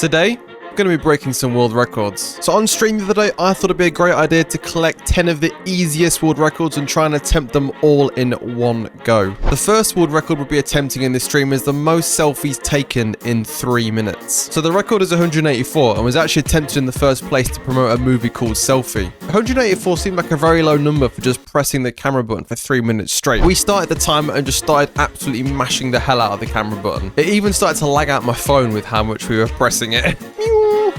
Today, I'm going to be breaking some world records. So on stream the other day, I thought it'd be a great idea to collect 10 of the easiest world records and try and attempt them all in one go. The first world record we'll be attempting in this stream is the most selfies taken in 3 minutes. So the record is 184 and was actually attempted in the first place to promote a movie called Selfie. 184 seemed like a very low number for just pressing the camera button for 3 minutes straight. We started the timer and just started absolutely mashing the hell out of the camera button. It even started to lag out my phone with how much we were pressing it.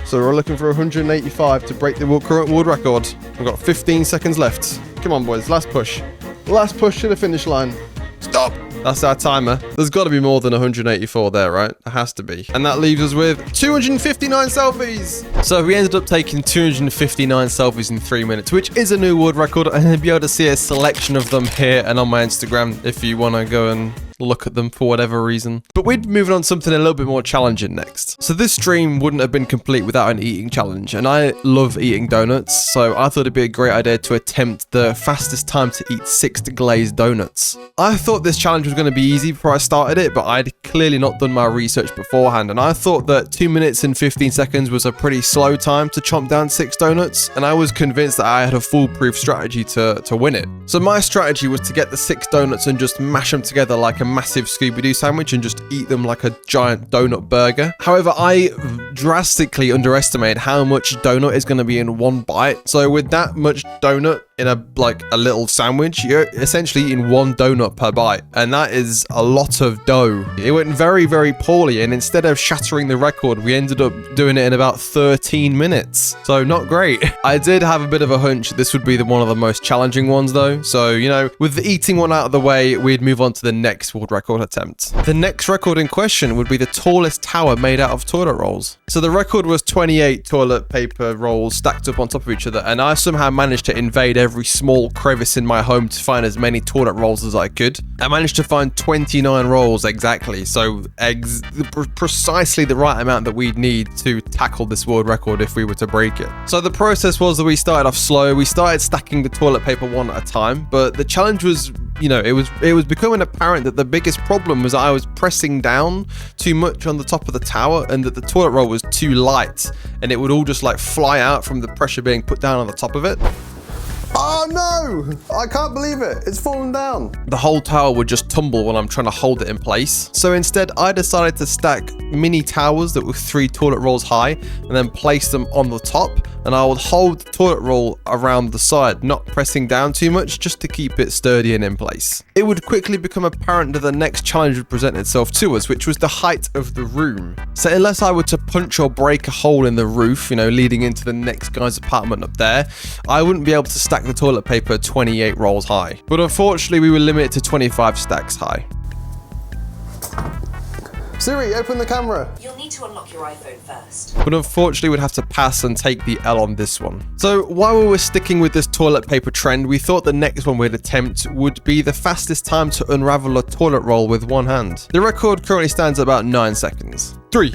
So we're looking for 185 to break the current world record. We've got 15 seconds left. Come on, boys. Last push. Last push to the finish line. Stop. That's our timer. There's got to be more than 184 there, right? There has to be. And that leaves us with 259 selfies. So we ended up taking 259 selfies in 3 minutes, which is a new world record. And you'll be able to see a selection of them here and on my Instagram if you want to go and look at them for whatever reason. But we're moving on to something a little bit more challenging next. So this stream wouldn't have been complete without an eating challenge, and I love eating donuts, so I thought it'd be a great idea to attempt the fastest time to eat 6 glazed donuts. I thought this challenge was going to be easy before I started it, but I'd clearly not done my research beforehand, and I thought that 2 minutes and 15 seconds was a pretty slow time to chomp down 6 donuts, and I was convinced that I had a foolproof strategy to win it. So my strategy was to get the 6 donuts and just mash them together like a massive Scooby-Doo sandwich and just eat them like a giant donut burger. However, I drastically underestimated how much donut is going to be in one bite. So with that much donut in a little sandwich, you're essentially eating 1 donut per bite, and that is a lot of dough. It went very, very poorly, and instead of shattering the record, we ended up doing it in about 13 minutes. So not great. I did have a bit of a hunch this would be one of the most challenging ones though. So, you know, with the eating one out of the way, we'd move on to the next world record attempt. The next record in question would be the tallest tower made out of toilet rolls. So the record was 28 toilet paper rolls stacked up on top of each other, and I somehow managed to invade every small crevice in my home to find as many toilet rolls as I could. I managed to find 29 rolls exactly, so precisely the right amount that we'd need to tackle this world record if we were to break it. So the process was that we started off slow. We started stacking the toilet paper one at a time, but the challenge was, you know, it was becoming apparent that the biggest problem was I was pressing down too much on the top of the tower, and that the toilet roll was too light, and it would all just like fly out from the pressure being put down on the top of it. Oh no! I can't believe it. It's fallen down. The whole tower would just tumble when I'm trying to hold it in place. So instead, I decided to stack mini towers that were 3 toilet rolls high and then place them on the top. And I would hold the toilet roll around the side, not pressing down too much, just to keep it sturdy and in place. It would quickly become apparent that the next challenge would present itself to us, which was the height of the room. So unless I were to punch or break a hole in the roof, you know, leading into the next guy's apartment up there, I wouldn't be able to stack the toilet paper 28 rolls high. But unfortunately, we were limited to 25 stacks high. Siri, open the camera. You'll need to unlock your iPhone first. But unfortunately, we'd have to pass and take the L on this one. So while we were sticking with this toilet paper trend, we thought the next one we'd attempt would be the fastest time to unravel a toilet roll with one hand. The record currently stands at about 9 seconds. 3,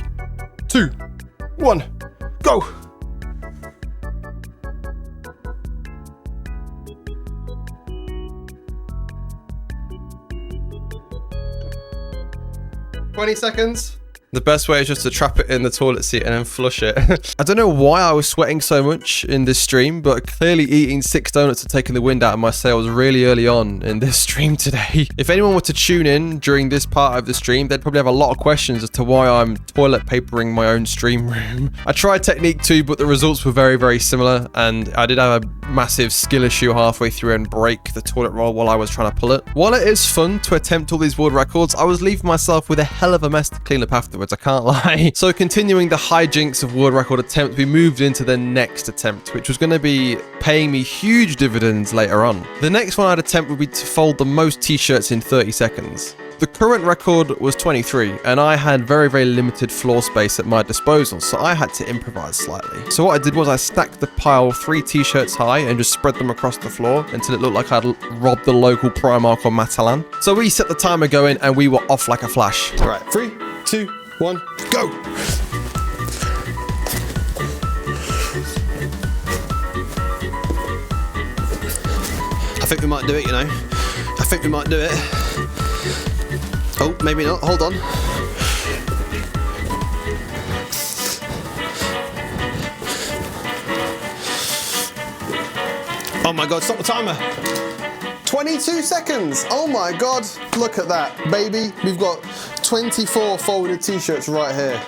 2, 1, go! "20 seconds. The best way is just to trap it in the toilet seat and then flush it. I don't know why I was sweating so much in this stream, but clearly eating 6 donuts had taken the wind out of my sails really early on in this stream today. If anyone were to tune in during this part of the stream, they'd probably have a lot of questions as to why I'm toilet papering my own stream room. I tried technique 2, but the results were very, very similar, and I did have a massive skill issue halfway through and break the toilet roll while I was trying to pull it. While it is fun to attempt all these world records, I was leaving myself with a hell of a mess to clean up afterwards, I can't lie. So continuing the hijinks of world record attempt, we moved into the next attempt, which was going to be paying me huge dividends later on. The next one I'd attempt would be to fold the most t-shirts in 30 seconds. The current record was 23, and I had very, very limited floor space at my disposal, so I had to improvise slightly. So what I did was I stacked the pile 3 t-shirts high and just spread them across the floor until it looked like I'd robbed the local Primark or Matalan. So we set the timer going and we were off like a flash. All right, 3, 2, 1, go! I think we might do it, you know. I think we might do it. Oh, maybe not. Hold on. my God, stop the timer. 22 seconds. Oh my God. Look at that, baby. We've got 24 folded t-shirts right here.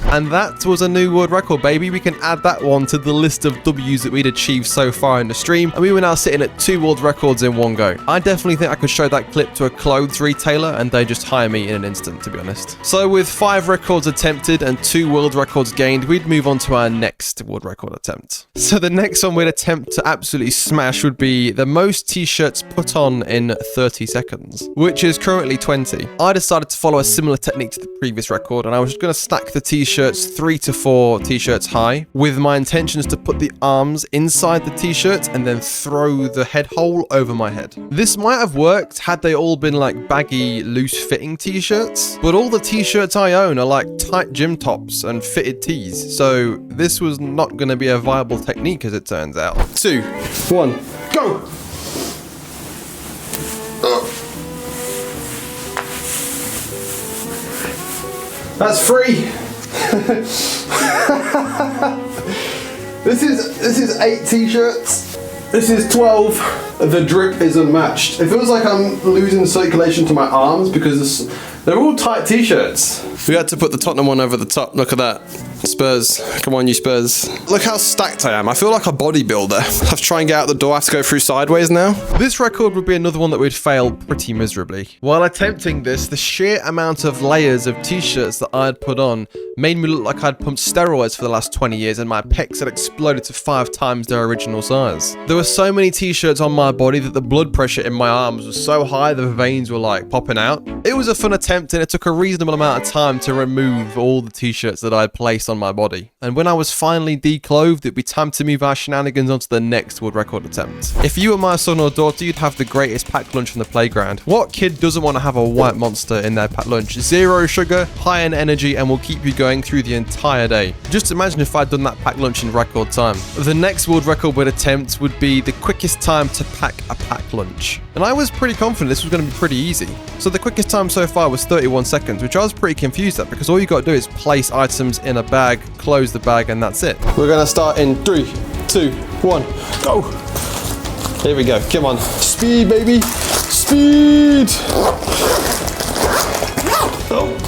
And that was a new world record, baby. We can add that one to the list of W's that we'd achieved so far in the stream, and we were now sitting at 2 world records in one go. I definitely think I could show that clip to a clothes retailer and they just hire me in an instant, to be honest. So with 5 records attempted and 2 world records gained, we'd move on to our next world record attempt. So the next one we'd attempt to absolutely smash would be the most t-shirts put on in 30 seconds, which is currently 20. I decided to follow a similar technique to the previous record, and I was just going to stack the t-shirts 3 to 4 t-shirts high, with my intentions to put the arms inside the t-shirt and then throw the head hole over my head. This might have worked had they all been like baggy, loose-fitting t-shirts, but all the t-shirts I own are like tight gym tops and fitted tees, so this was not going to be a viable technique as it turns out. 2, 1, go! That's free. This is 8 t-shirts. This is 12. The drip is unmatched. It feels like I'm losing circulation to my arms because they're all tight t-shirts. We had to put the Tottenham one over the top. Look at that. Spurs. Come on, you Spurs. Look how stacked I am. I feel like a bodybuilder. I have to try and get out the door. I have to go through sideways now. This record would be another one that would fail pretty miserably. While attempting this, the sheer amount of layers of t-shirts that I'd put on made me look like I'd pumped steroids for the last 20 years and my pecs had exploded to 5 times their original size. There were so many t-shirts on my body that the blood pressure in my arms was so high the veins were like popping out. It was a fun attempt and it took a reasonable amount of time to remove all the t-shirts that I'd placed on my body. And when I was finally declothed, it'd be time to move our shenanigans onto the next world record attempt. If you were my son or daughter, you'd have the greatest packed lunch on the playground. What kid doesn't want to have a white monster in their packed lunch? 0 sugar, high in energy, and will keep you going through the entire day. Just imagine if I'd done that packed lunch in record time. The next world record we'd attempt would be the quickest time to pack a packed lunch. And I was pretty confident this was going to be pretty easy. So the quickest time so far was 31 seconds, which I was pretty confused at because all you got to do is place items in a bag, close the bag, and that's it. We're going to start in 3, 2, 1, go! Here we go, come on. Speed, baby! Speed! Oh.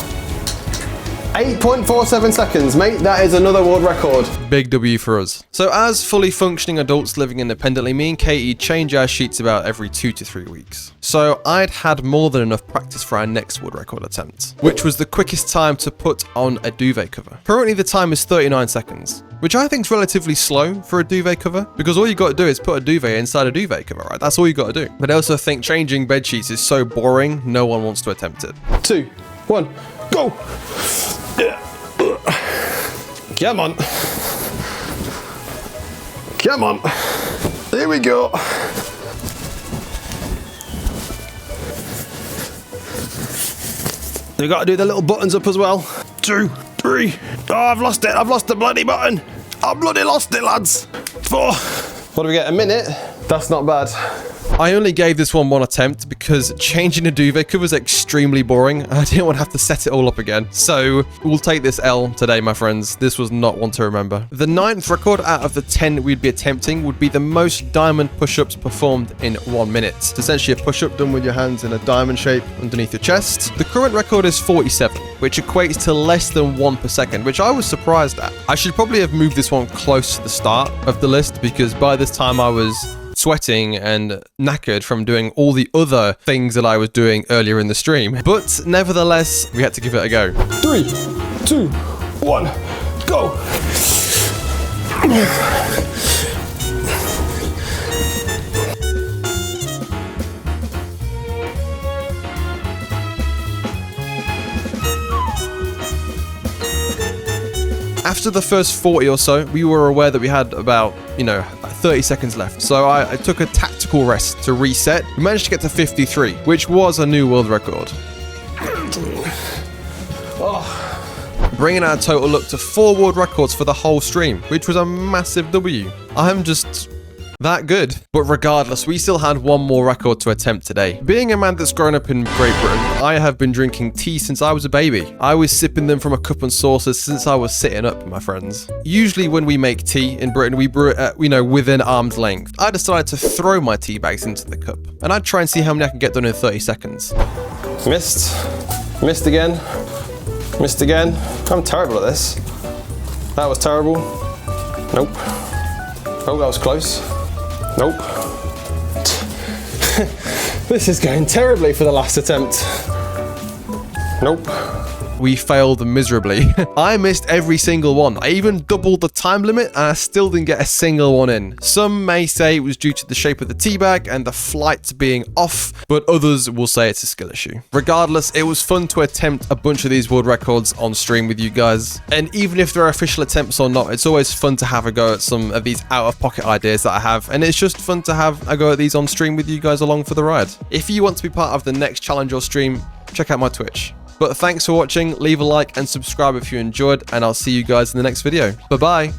8.47 seconds, mate. That is another world record. Big W for us. So as fully functioning adults living independently, me and Katie change our sheets about every 2 to 3 weeks. So I'd had more than enough practice for our next world record attempt, which was the quickest time to put on a duvet cover. Currently the time is 39 seconds, which I think is relatively slow for a duvet cover, because all you got to do is put a duvet inside a duvet cover, right? That's all you got to do. But I also think changing bed sheets is so boring, no one wants to attempt it. 2, 1, go! Come on. Come on. Here we go. We got to do the little buttons up as well. 2, 3. Oh, I've lost it. I've lost the bloody button. I bloody lost it, lads. 4. What do we get? A minute? That's not bad. I only gave this one attempt because changing a duvet cover is extremely boring. I didn't want to have to set it all up again. So we'll take this L today, my friends. This was not one to remember. The 9th record out of the 10 we'd be attempting would be the most diamond push-ups performed in 1 minute. It's essentially a push-up done with your hands in a diamond shape underneath your chest. The current record is 47, which equates to less than 1 per second, which I was surprised at. I should probably have moved this one close to the start of the list because by this time I was sweating and knackered from doing all the other things that I was doing earlier in the stream. But nevertheless, we had to give it a go. 3, 2, 1, go! After the first 40 or so, we were aware that we had about, 30 seconds left. So I took a tactical rest to reset. We managed to get to 53, which was a new world record. Bringing our total up to 4 world records for the whole stream, which was a massive W. I'm just that good. But regardless, we still had one more record to attempt today. Being a man that's grown up in Great Britain, I have been drinking tea since I was a baby. I was sipping them from a cup and saucer since I was sitting up, my friends. Usually when we make tea in Britain, we brew it at, within arm's length. I decided to throw my tea bags into the cup, and I'd try and see how many I can get done in 30 seconds. Missed. Missed again. Missed again. I'm terrible at this. That was terrible. Nope. Oh, that was close. Nope. This is going terribly for the last attempt. Nope. We failed miserably. I missed every single one. I even doubled the time limit and I still didn't get a single one in. Some may say it was due to the shape of the tea bag and the flight being off, but others will say it's a skill issue. Regardless, it was fun to attempt a bunch of these world records on stream with you guys. And even if they're official attempts or not, it's always fun to have a go at some of these out-of-pocket ideas that I have. And it's just fun to have a go at these on stream with you guys along for the ride. If you want to be part of the next challenge or stream, check out my Twitch. But thanks for watching, leave a like and subscribe if you enjoyed, and I'll see you guys in the next video. Bye bye.